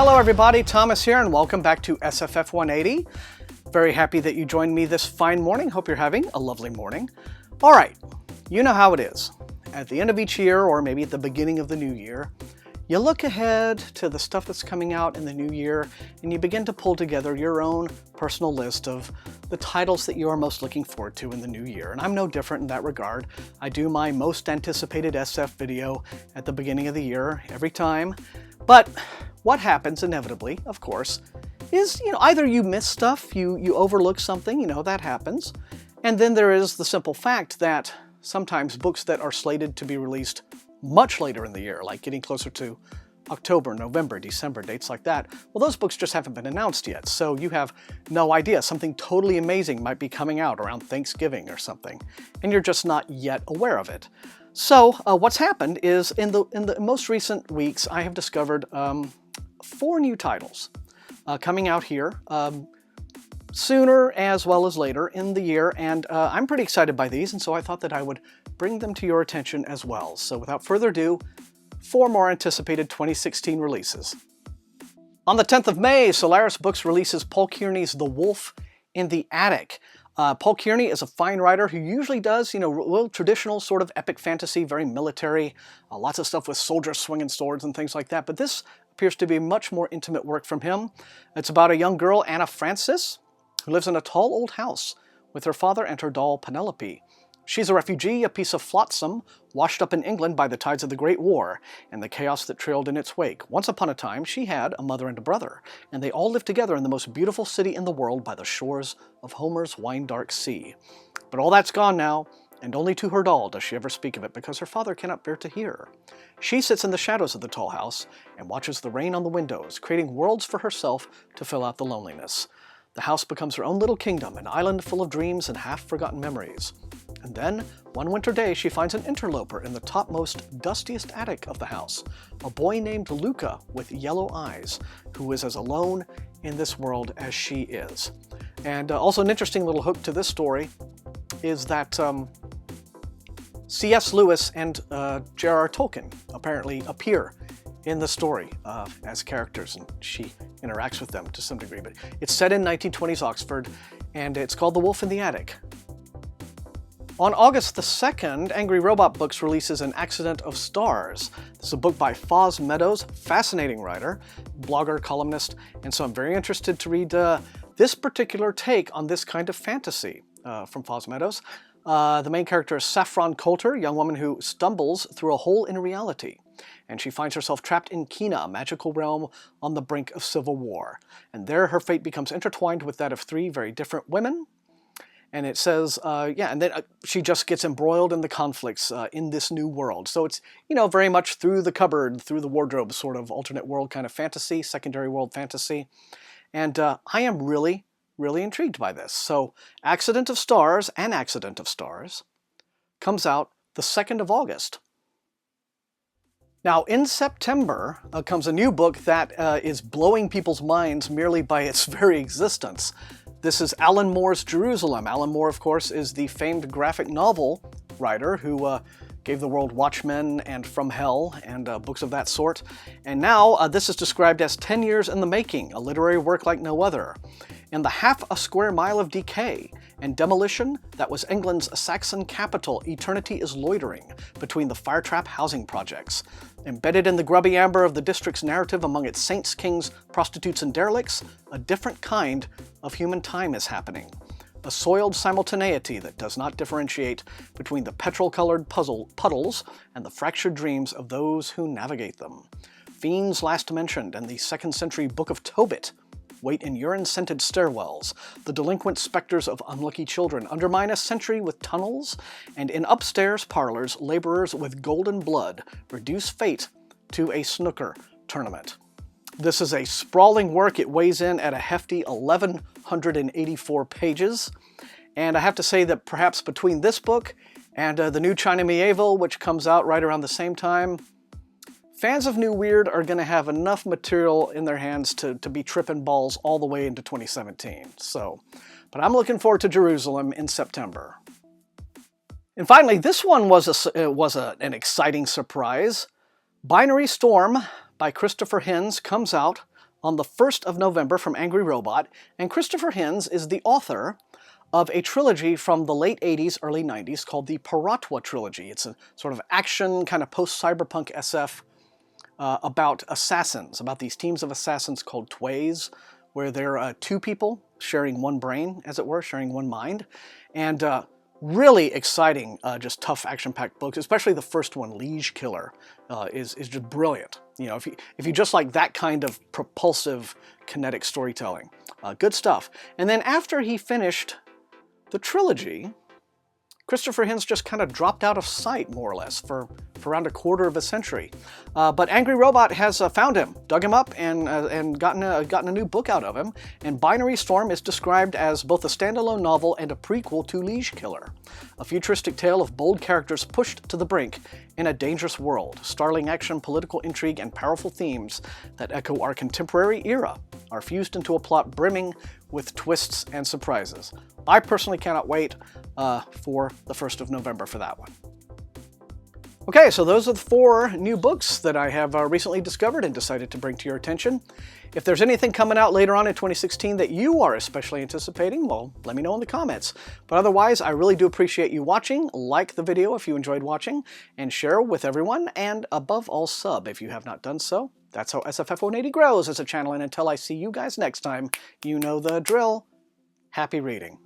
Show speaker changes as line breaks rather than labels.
Hello everybody, Thomas here, and welcome back to SFF180. Very happy that you joined me this fine morning. Hope you're having a lovely morning. All right, you know how it is. At the end of each year, or maybe at the beginning of the new year, you look ahead to the stuff that's coming out in the new year, and you begin to pull together your own personal list of the titles that you are most looking forward to in the new year. And I'm no different in that regard. I do my most anticipated SF video at the beginning of the year every time. But what happens inevitably, of course, is either you miss stuff, you overlook something, that happens. And then there is the simple fact that sometimes books that are slated to be released much later in the year, like getting closer to October, November, December, dates like that, well, those books just haven't been announced yet, so you have no idea. Something totally amazing might be coming out around Thanksgiving or something, and you're just not yet aware of it. So what's happened is in the most recent weeks, I have discovered 4 new titles coming out here sooner as well as later in the year, and I'm pretty excited by these, and so I thought that I would bring them to your attention as well. So without further ado, 4 more anticipated 2016 releases. On the 10th of May, Solaris Books releases Paul Kearney's The Wolf in the Attic. Paul Kearney is a fine writer who usually does, real traditional sort of epic fantasy, very military, lots of stuff with soldiers swinging swords and things like that, but this appears to be much more intimate work from him. It's about a young girl, Anna Francis, who lives in a tall old house with her father and her doll, Penelope. She's a refugee, a piece of flotsam, washed up in England by the tides of the Great War and the chaos that trailed in its wake. Once upon a time, she had a mother and a brother, and they all lived together in the most beautiful city in the world by the shores of Homer's wine-dark sea. But all that's gone now, and only to her doll does she ever speak of it, because her father cannot bear to hear her. She sits in the shadows of the tall house and watches the rain on the windows, creating worlds for herself to fill out the loneliness. The house becomes her own little kingdom, an island full of dreams and half-forgotten memories. And then, one winter day, she finds an interloper in the topmost, dustiest attic of the house, a boy named Luca with yellow eyes, who is as alone in this world as she is. And also an interesting little hook to this story is that C.S. Lewis and J.R.R. Tolkien apparently appear in the story as characters, and she interacts with them to some degree. But it's set in 1920s Oxford, and it's called The Wolf in the Attic. On August the 2nd, Angry Robot Books releases An Accident of Stars. This is a book by Foz Meadows, fascinating writer, blogger, columnist, and so I'm very interested to read this particular take on this kind of fantasy from Foz Meadows. The main character is Saffron Coulter, a young woman who stumbles through a hole in reality, and she finds herself trapped in Kina, a magical realm on the brink of civil war. And there her fate becomes intertwined with that of 3 very different women. And it says, and then she just gets embroiled in the conflicts in this new world. So it's, very much through the cupboard, through the wardrobe sort of alternate world kind of fantasy, secondary world fantasy. And I am really, really intrigued by this. So An Accident of Stars comes out the 2nd of August. Now, in September comes a new book that is blowing people's minds merely by its very existence. This is Alan Moore's Jerusalem. Alan Moore, of course, is the famed graphic novel writer who gave the world Watchmen and From Hell and books of that sort. And now this is described as 10 years in the making, a literary work like no other. In the half a square mile of decay and demolition that was England's Saxon capital, eternity is loitering between the firetrap housing projects. Embedded in the grubby amber of the district's narrative among its saints, kings, prostitutes, and derelicts, a different kind of human time is happening. A soiled simultaneity that does not differentiate between the petrol-colored puddles and the fractured dreams of those who navigate them. Fiends last mentioned in the 2nd century Book of Tobit wait in urine-scented stairwells. The delinquent specters of unlucky children undermine a century with tunnels, and in upstairs parlors, laborers with golden blood reduce fate to a snooker tournament. This is a sprawling work. It weighs in at a hefty 1,184 pages, and I have to say that perhaps between this book and the new China Medieval, which comes out right around the same time, fans of New Weird are going to have enough material in their hands to be tripping balls all the way into 2017. But I'm looking forward to Jerusalem in September. And finally, this one was an exciting surprise. Binary Storm by Christopher Hinz comes out on the 1st of November from Angry Robot, and Christopher Hinz is the author of a trilogy from the late 80s, early 90s called the Paratwa Trilogy. It's a sort of action, kind of post-cyberpunk SF about assassins, about these teams of assassins called Tways, where they're two people sharing one brain, as it were, sharing one mind. And really exciting, just tough action-packed books, especially the first one, Liege Killer, is just brilliant. You know, if you just like that kind of propulsive kinetic storytelling, good stuff. And then after he finished the trilogy, Christopher Hinz just kind of dropped out of sight, more or less, for around a quarter of a century. But Angry Robot has found him, dug him up, and gotten a new book out of him. And Binary Storm is described as both a standalone novel and a prequel to Liege Killer, a futuristic tale of bold characters pushed to the brink in a dangerous world. Startling action, political intrigue, and powerful themes that echo our contemporary era are fused into a plot brimming with twists and surprises. I personally cannot wait for the 1st of November for that one. Okay, so those are the 4 new books that I have recently discovered and decided to bring to your attention. If there's anything coming out later on in 2016 that you are especially anticipating, well, let me know in the comments. But otherwise, I really do appreciate you watching. Like the video if you enjoyed watching, and share with everyone, and above all, sub if you have not done so. That's how SFF180 grows as a channel, and until I see you guys next time, you know the drill. Happy reading.